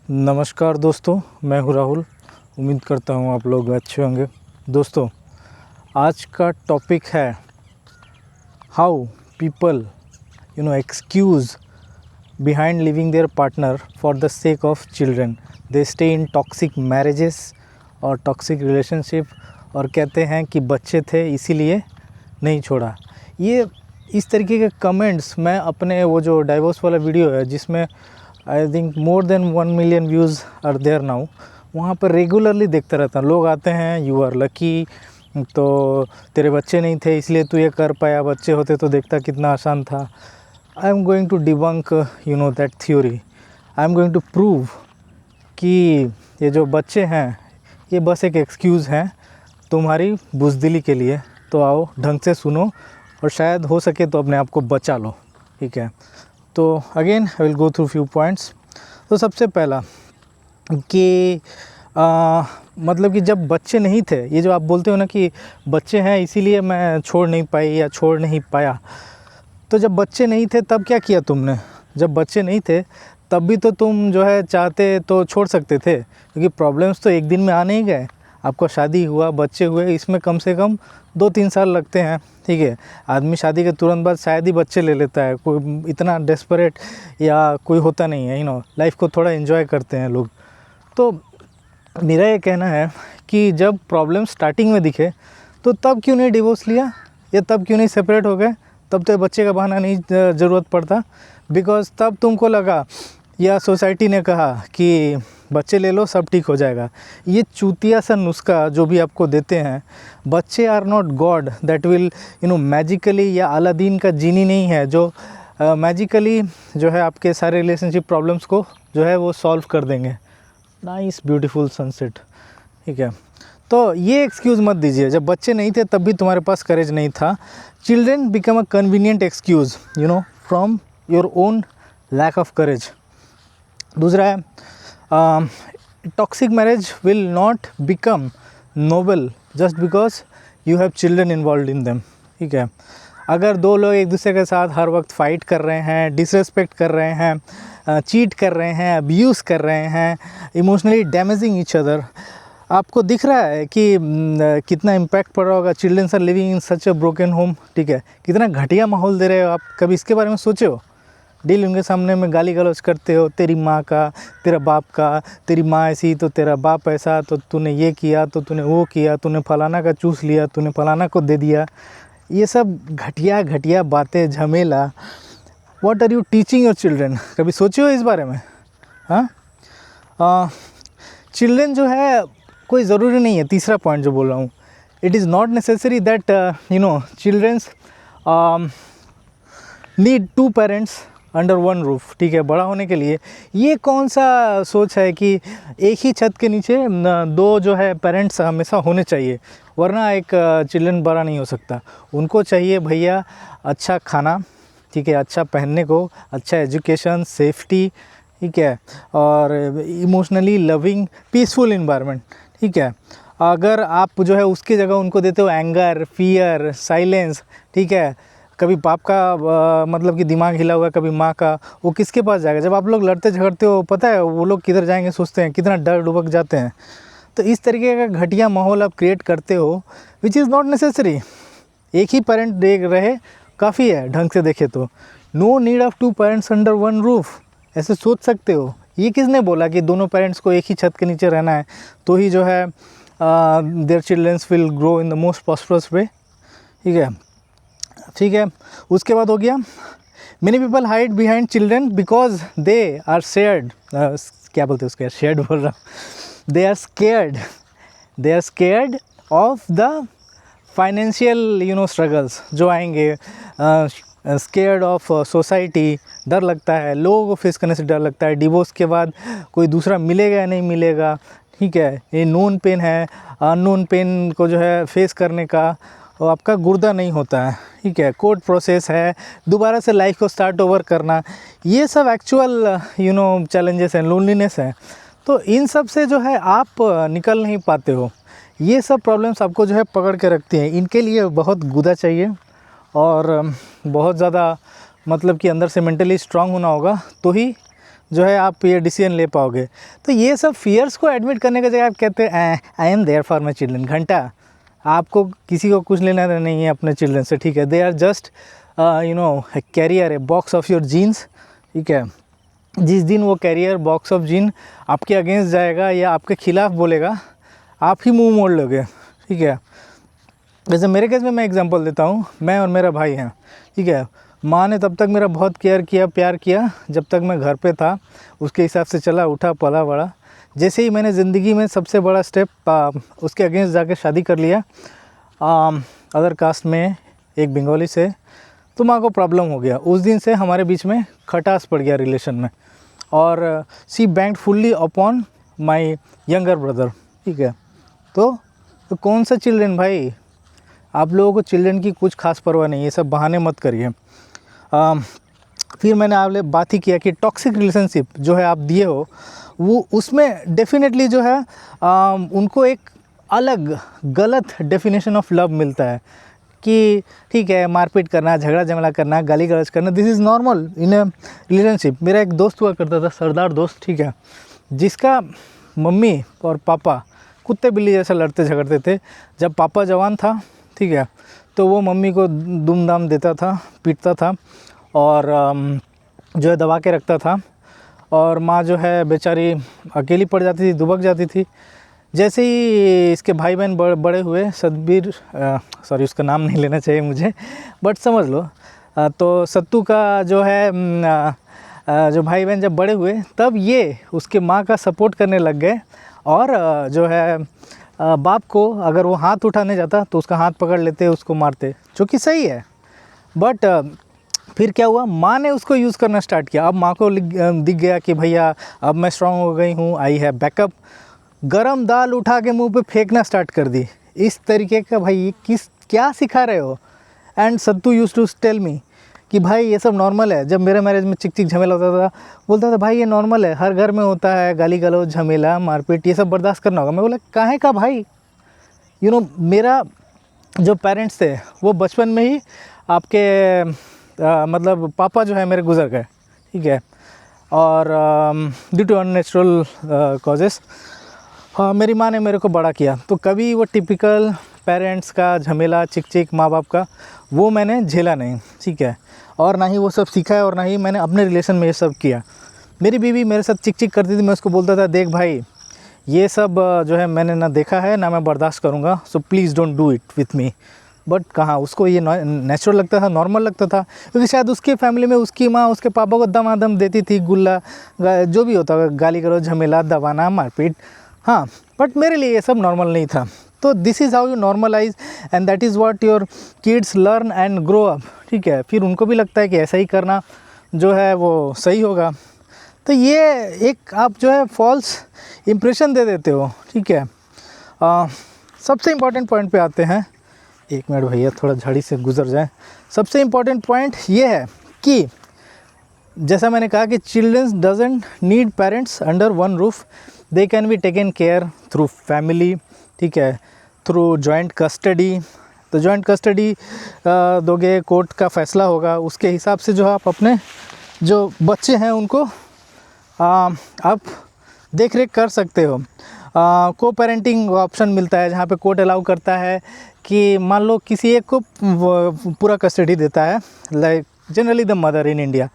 नमस्कार दोस्तों, मैं हूँ राहुल। उम्मीद करता हूँ आप लोग अच्छे होंगे। दोस्तों, आज का टॉपिक है how people excuse behind leaving their partner for the sake of children. They stay in toxic marriages और toxic relationship और कहते हैं कि बच्चे थे इसीलिए नहीं छोड़ा। ये इस तरीके के कमेंट्स मैं अपने वो जो डाइवोर्स वाला वीडियो है जिसमें I think more than 1 million views are there now, वहाँ पर रेगुलरली देखता रहता हूँ। लोग आते हैं, यू आर लकी, तो तेरे बच्चे नहीं थे इसलिए तू ये कर पाया, बच्चे होते तो देखता कितना आसान था। I am going to debunk that theory. I am going to prove कि ये जो बच्चे हैं ये बस एक एक्सक्यूज़ हैं तुम्हारी बुज़दिली के लिए। तो आओ ढंग से सुनो और शायद हो सके तो अपने आप को बचा लो, ठीक है। तो again I will go through few points. तो सबसे पहला कि मतलब कि जब बच्चे नहीं थे, ये जो आप बोलते हो ना कि बच्चे हैं इसीलिए मैं छोड़ नहीं पाई या छोड़ नहीं पाया, तो जब बच्चे नहीं थे तब क्या किया तुमने? जब बच्चे नहीं थे तब भी तो तुम जो है चाहते तो छोड़ सकते थे, क्योंकि प्रॉब्लम्स तो एक दिन में आने ही गए। आपको शादी हुआ, बच्चे हुए, इसमें कम से कम 2-3 साल लगते हैं, ठीक है। आदमी शादी के तुरंत बाद शायद ही बच्चे ले लेता है, कोई इतना डेस्परेट या कोई होता नहीं है, लाइफ को थोड़ा एंजॉय करते हैं लोग। तो मेरा ये कहना है कि जब प्रॉब्लम स्टार्टिंग में दिखे तो तब क्यों नहीं डिवोर्स लिया या तब क्यों नहीं सेपरेट हो गए? तब तो बच्चे का बहाना नहीं ज़रूरत पड़ता, बिकॉज़ तब तुमको लगा या सोसाइटी ने कहा कि बच्चे ले लो सब ठीक हो जाएगा। ये चूतिया सा नुस्खा जो भी आपको देते हैं, बच्चे are not god that will magically, या अलादीन का जीनी नहीं है जो मैजिकली जो है आपके सारे रिलेशनशिप प्रॉब्लम्स को जो है वो सॉल्व कर देंगे। नाइस ब्यूटीफुल सनसेट, ठीक है। तो ये एक्सक्यूज़ मत दीजिए, जब बच्चे नहीं थे तब भी तुम्हारे पास करेज नहीं था। Children become a convenient excuse from your own lack of courage. दूसरा है toxic marriage will not become noble just because you have children involve in them, ठीक है। अगर दो लोग एक दूसरे के साथ हर वक्त फ़ाइट कर रहे हैं, डिसरेस्पेक्ट कर रहे हैं, चीट कर रहे हैं, अब्यूज़ कर रहे हैं, इमोशनली डैमेजिंग ईच अदर, आपको दिख रहा है कि कितना इम्पैक्ट पड़ रहा होगा। Childrens are living in such a broken home, ठीक है। कितना घटिया माहौल दे रहे हो आप, कभी इसके बारे में सोचे हो? डील उनके सामने में गाली गलौज करते हो, तेरी माँ का, तेरा बाप का, तेरी माँ ऐसी तो तेरा बाप ऐसा, तो तूने ये किया तो तूने वो किया, तूने फलाना का चूस लिया, तूने फलाना को दे दिया। ये सब घटिया घटिया बातें, झमेला। What are you teaching your children? कभी सोचे हो इस बारे में? हाँ, चिल्ड्रन जो है कोई ज़रूरी नहीं है। तीसरा पॉइंट जो बोल रहा हूँ, it is not necessary that childrens need 2 parents under 1 roof, ठीक है। बड़ा होने के लिए ये कौन सा सोच है कि एक ही छत के नीचे 2 जो है पेरेंट्स हमेशा होने चाहिए, वरना एक चिल्ड्रन बड़ा नहीं हो सकता। उनको चाहिए भैया अच्छा खाना, ठीक है, अच्छा पहनने को, अच्छा एजुकेशन, सेफ्टी, ठीक है, और इमोशनली लविंग पीसफुल इन्वायरमेंट, ठीक है। अगर आप जो है उसकी जगह उनको देते हो एंगर, फियर, साइलेंस, ठीक है, कभी बाप का मतलब कि दिमाग हिला हुआ, कभी माँ का, वो किसके पास जाएगा? जब आप लोग लड़ते झगड़ते हो, पता है वो लोग किधर जाएंगे सोचते हैं, कितना डर डुबक जाते हैं। तो इस तरीके का घटिया माहौल आप क्रिएट करते हो, विच इज़ नॉट नेसेसरी। एक ही पेरेंट देख रहे काफ़ी है, ढंग से देखे तो। No need of 2 parents under 1 roof, ऐसे सोच सकते हो। ये किसने बोला कि दोनों पेरेंट्स को एक ही छत के नीचे रहना है तो ही जो है their childrens will grow in the most prosperous way, ठीक है, ठीक है। उसके बाद हो गया many people hide behind children because they are shared, क्या बोलते हैं उसको, शेयर्ड बोल रहा हूँ, they are scared of the financial struggles जो आएंगे, स्केयर्ड ऑफ सोसाइटी, डर लगता है, लोगों को फेस करने से डर लगता है। डिवोर्स के बाद कोई दूसरा मिलेगा या नहीं मिलेगा, ठीक है। ये नोन पेन है, अननोन पेन को जो है फेस करने का और आपका गुर्दा नहीं होता है, ठीक है। कोर्ट प्रोसेस है, दोबारा से लाइफ को स्टार्ट ओवर करना, ये सब एक्चुअल चैलेंजेस हैं, लोनलीनेस है। तो इन सब से जो है आप निकल नहीं पाते हो। ये सब प्रॉब्लम्स आपको जो है पकड़ के रखती हैं। इनके लिए बहुत गुदा चाहिए और बहुत ज़्यादा मतलब कि अंदर से मेंटली स्ट्रांग होना होगा, तो ही जो है आप ये डिसीजन ले पाओगे। तो ये सब फियर्स को एडमिट करने के जगह आप कहते हैं I am there for my children. घंटा, आपको किसी को कुछ लेना नहीं है अपने चिल्ड्रन से, ठीक है। They are just you know carrier, a box of your genes, ठीक है। जिस दिन वो कैरियर बॉक्स ऑफ जीन आपके अगेंस्ट जाएगा या आपके खिलाफ बोलेगा, आप ही मुंह मोड़ लोगे, ठीक है। जैसे मेरे केस में मैं एग्जांपल देता हूँ, मैं और मेरा भाई हैं, ठीक है। माँ ने तब तक मेरा बहुत केयर किया, प्यार किया जब तक मैं घर पे था, उसके हिसाब से चला, उठा, पला बड़ा। जैसे ही मैंने ज़िंदगी में सबसे बड़ा स्टेप उसके अगेंस्ट जाके शादी कर लिया अदर कास्ट में, एक बंगाली से, तो माँ को प्रॉब्लम हो गया। उस दिन से हमारे बीच में खटास पड़ गया रिलेशन में, और she banked fully upon my younger brother, ठीक है। तो कौन सा चिल्ड्रन भाई, आप लोगों को चिल्ड्रन की कुछ खास परवाह नहीं, ये सब बहाने मत करिए। फिर मैंने आपसे बात ही किया कि टॉक्सिक रिलेशनशिप जो है आप दिए हो, वो उसमें डेफिनेटली जो है उनको एक अलग गलत डेफिनेशन ऑफ लव मिलता है कि ठीक है, मारपीट करना, झगड़ा झगड़ा करना, गाली गलौज करना, this is normal in a relationship. मेरा एक दोस्त हुआ करता था, सरदार दोस्त, ठीक है, जिसका मम्मी और पापा कुत्ते बिल्ली जैसा लड़ते झगड़ते थे। जब पापा जवान था, ठीक है, तो वो मम्मी को दुम दाम देता था, पीटता था और जो है दबा के रखता था, और माँ जो है बेचारी अकेली पड़ जाती थी, दुबक जाती थी। जैसे ही इसके भाई बहन बड़े हुए, सतबीर, सॉरी उसका नाम नहीं लेना चाहिए मुझे, बट समझ लो, तो सत्तू का जो है जो भाई बहन जब बड़े हुए, तब ये उसके माँ का सपोर्ट करने लग गए, और जो है बाप को अगर वो हाथ उठाने जाता तो उसका हाथ पकड़ लेते, उसको मारते, जो कि सही है। बट फिर क्या हुआ, माँ ने उसको यूज़ करना स्टार्ट किया। अब माँ को दिख गया कि भैया अब मैं स्ट्रांग हो गई हूँ, आई है बैकअप। गरम दाल उठा के मुंह पे फेंकना स्टार्ट कर दी। इस तरीके का भाई क्या सिखा रहे हो। एंड सत्तू यूज टू टेल मी कि भाई ये सब नॉर्मल है। जब मेरे मैरिज में चिक चिक झमेला होता था, बोलता था भाई ये नॉर्मल है, हर घर में होता है, गाली गलौज, झमेला, मारपीट, ये सब बर्दाश्त करना होगा। मैं बोला काहे का भाई, यू नो मेरा जो पेरेंट्स थे वो बचपन में ही आपके मतलब पापा जो है मेरे गुजर गए, ठीक है, और ड्यू टू अननेचुरल कॉजेस मेरी माँ ने मेरे को बड़ा किया। तो कभी वो टिपिकल पेरेंट्स का झमेला, चिक चिक, माँ बाप का, वो मैंने झेला नहीं, ठीक है, और ना ही वो सब सीखा है, और ना ही मैंने अपने रिलेशन में ये सब किया। मेरी बीवी मेरे साथ चिक चिक करती थी, मैं उसको बोलता था देख भाई ये सब जो है मैंने ना देखा है, ना मैं बर्दाश्त करूँगा, so please don't do it with me. But कहाँ उसको ये नेचुरल लगता था, नॉर्मल लगता था, क्योंकि शायद उसकी फैमिली में उसकी माँ उसके पापा को दमादम देती थी, गुल्ला जो भी होता है, गाली गलौज, झमेला, दबाना, मारपीट, हाँ। बट मेरे लिए ये सब नॉर्मल नहीं था। तो this is how you normalise, and that is what your kids learn and grow up, ठीक है। फिर उनको भी लगता है कि ऐसा ही करना जो है वो सही होगा। तो ये एक आप जो है फॉल्स इम्प्रेशन दे देते हो, ठीक है। सबसे इम्पॉर्टेंट पॉइंट पे आते हैं। एक मिनट भैया, थोड़ा झाड़ी से गुजर जाए। सबसे इम्पॉर्टेंट पॉइंट ये है कि जैसा मैंने कहा कि childrens doesn't need parents under one roof, they can be taken care through family, ठीक है, थ्रू जॉइंट कस्टडी। तो जॉइंट कस्टडी दोगे, कोर्ट का फैसला होगा, उसके हिसाब से जो आप अपने जो बच्चे हैं उनको आप देख रेख कर सकते हो। को पेरेंटिंग ऑप्शन मिलता है, जहाँ पे कोर्ट अलाउ करता है कि मान लो किसी एक को पूरा कस्टडी देता है, like generally the mother in India,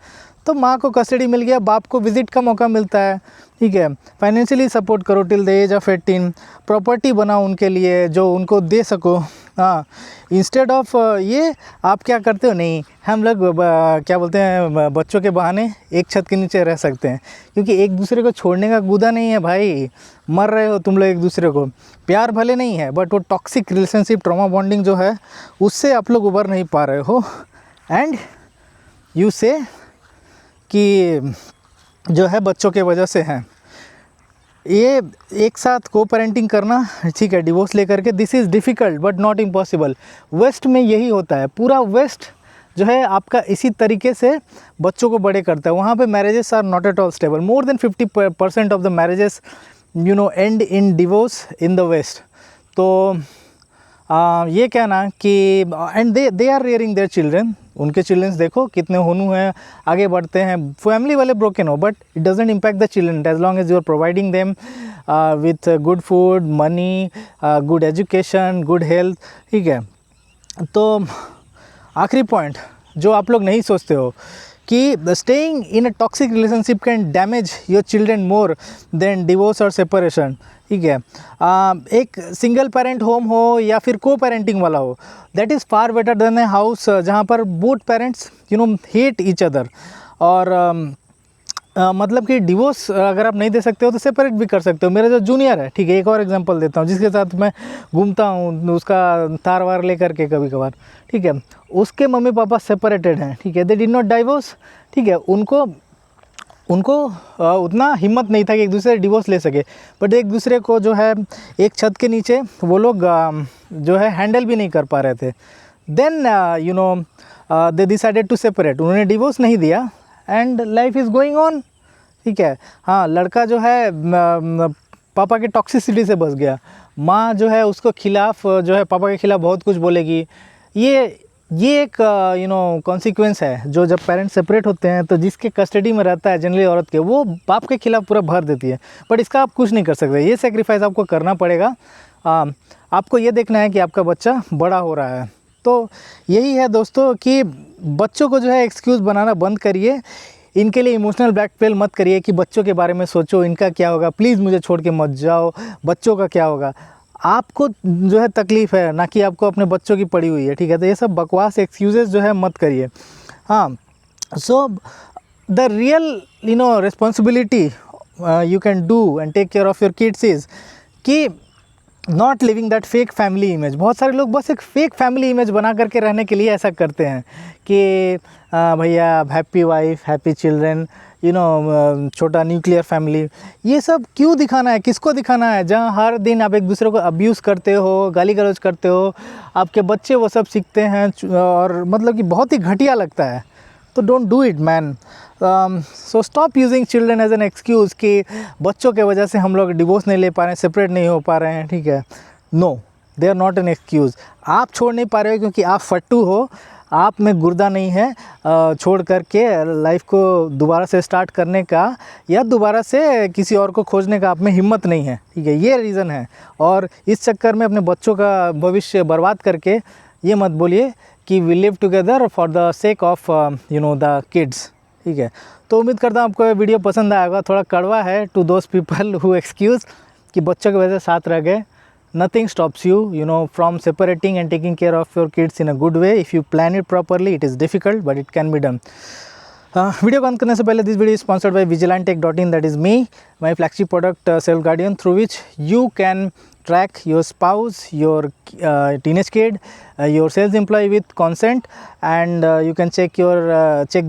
तो माँ को कस्टडी मिल गया, बाप को विजिट का मौका मिलता है, ठीक है। फाइनेंशियली सपोर्ट करो till the age of 18, property बनाओ उनके लिए जो उनको दे सको, हाँ। इंस्टेड ऑफ ये आप क्या करते हो, नहीं हम लोग क्या बोलते हैं, बच्चों के बहाने एक छत के नीचे रह सकते हैं, क्योंकि एक दूसरे को छोड़ने का गुदा नहीं है भाई। मर रहे हो तुम लोग एक दूसरे को, प्यार भले नहीं है, बट वो टॉक्सिक रिलेशनशिप, ट्रॉमा बॉन्डिंग जो है, उससे आप लोग उबर नहीं पा रहे हो। एंड यू से कि जो है बच्चों के वजह से हैं। ये एक साथ को पेरेंटिंग करना, ठीक है, डिवोर्स लेकर के, this is difficult but not impossible. West में यही होता है, पूरा वेस्ट जो है आपका इसी तरीके से बच्चों को बड़े करता है। वहाँ पे marriages are not at all stable, more than 50% of the marriages you know end in divorce in the west. तो ये कहना कि and they are rearing their children, उनके चिल्ड्रंस देखो कितने होनू हैं, आगे बढ़ते हैं, फैमिली वाले ब्रोकन हो, but it doesn't impact the children as long as you are providing them with good food, money, good education, good health, ठीक है। तो आखिरी पॉइंट जो आप लोग नहीं सोचते हो कि staying in a toxic relationship can damage your children more than divorce और सेपरेशन, ठीक है। एक सिंगल पेरेंट होम हो या फिर को पेरेंटिंग वाला हो, that is far better than a house जहाँ पर both parents hate each other. और मतलब कि डिवोर्स अगर आप नहीं दे सकते हो तो सेपरेट भी कर सकते हो। मेरा जो जूनियर है, ठीक है, एक और एग्जांपल देता हूँ, जिसके साथ मैं घूमता हूँ, उसका तार वार लेकर के कभी कभार, ठीक है। उसके मम्मी पापा सेपरेटेड हैं, ठीक है, दे डिड नॉट डाइवोर्स, ठीक है। उनको उतना हिम्मत नहीं था कि एक दूसरे से डिवोर्स ले सके, बट एक दूसरे को जो है एक छत के नीचे वो लोग जो है हैंडल भी नहीं कर पा रहे थे। Then they decided to separate, उन्होंने डिवोर्स नहीं दिया and life is going on, ठीक है। हाँ, लड़का जो है पापा के टॉक्सिसिटी से बच गया, माँ जो है उसको खिलाफ जो है पापा के खिलाफ बहुत कुछ बोलेगी। ये एक कॉन्सिक्वेंस है जो जब पेरेंट्स सेपरेट होते हैं तो जिसके कस्टडी में रहता है जनरली औरत के, वो बाप के खिलाफ पूरा भर देती है, बट इसका आप कुछ नहीं कर सकते, ये सेक्रीफाइस आपको करना पड़ेगा। आपको ये देखना है कि आपका बच्चा बड़ा हो रहा है। तो यही है दोस्तों कि बच्चों को जो है एक्सक्यूज़ बनाना बंद करिए, इनके लिए इमोशनल ब्लैकमेल मत करिए कि बच्चों के बारे में सोचो, इनका क्या होगा, प्लीज़ मुझे छोड़ के मत जाओ, बच्चों का क्या होगा। आपको जो है तकलीफ़ है, ना कि आपको अपने बच्चों की पड़ी हुई है, ठीक है। तो ये सब बकवास एक्सक्यूज़ेस जो है मत करिए। हाँ, so the real responsibility you can do and take care of your kids is कि not living that fake family image. बहुत सारे लोग बस एक फेक फैमिली इमेज बना करके रहने के लिए ऐसा करते हैं कि भैया हैप्पी वाइफ, हैप्पी चिल्ड्रन, छोटा न्यूक्लियर फैमिली। ये सब क्यों दिखाना है, किसको दिखाना है? जहाँ हर दिन आप एक दूसरे को अब्यूज़ करते हो, गाली गलौज करते हो, आपके बच्चे वो सब सीखते हैं और मतलब कि बहुत ही घटिया लगता है। तो don't do it man. So stop using children as an excuse कि बच्चों के वजह से हम लोग डिवोर्स नहीं ले पा रहे हैं, सेपरेट नहीं हो पा रहे हैं, ठीक है। No, they are not an excuse. आप छोड़ नहीं पा रहे हो क्योंकि आप फट्टू हो, आप में गुर्दा नहीं है छोड़ करके लाइफ को दोबारा से स्टार्ट करने का या दोबारा से किसी और को खोजने का आप में हिम्मत नहीं है, ठीक है, ये रीज़न है। और इस चक्कर में अपने बच्चों का भविष्य बर्बाद करके ये मत बोलिए कि we live together for the sake of the kids, ठीक है। तो उम्मीद करता हूँ आपको ये वीडियो पसंद आएगा। थोड़ा कड़वा है to those people who excuse कि बच्चों की वजह से साथ रह गए। Nothing stops you, from separating and taking care of your kids in a good way. If you plan it properly, it is difficult, but it can be done. Video को अंत करने से पहले this video sponsored by vigilantech.in, that is me, my flagship product self guardian, through which you can track your spouse, your teenage kid, your sales employee with consent, and you can check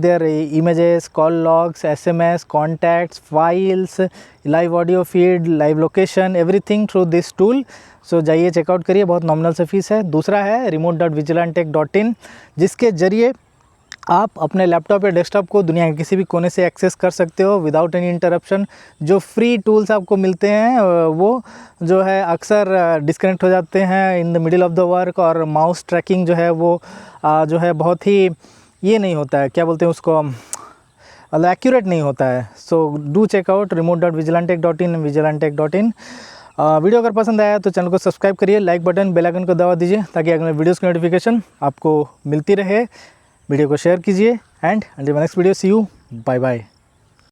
their images, call logs, SMS, contacts, files, live audio feed, live location, everything through this tool. सो जाइए checkout करिए, बहुत nominal से fees है। दूसरा है remote.vigilantech.in, जिसके ज़रिए आप अपने लैपटॉप या डेस्कटॉप को दुनिया के किसी भी कोने से एक्सेस कर सकते हो विदाउट एनी इंटरप्शन। जो फ्री टूल्स आपको मिलते हैं वो जो है अक्सर डिस्कनेक्ट हो जाते हैं in the middle of the work, और माउस ट्रैकिंग जो है वो जो है बहुत ही ये नहीं होता है, क्या बोलते हैं उसको, एक्यूरेट नहीं होता है। So do check out remote.vigilantech.in, vigilantech.in। Video अगर पसंद आया तो चैनल को सब्सक्राइब करिए, लाइक बटन, बेल आइकन को दबा दीजिए ताकि अगले वीडियोज़ की नोटिफिकेशन आपको मिलती रहे। वीडियो को शेयर कीजिए and until next video, see you, bye bye.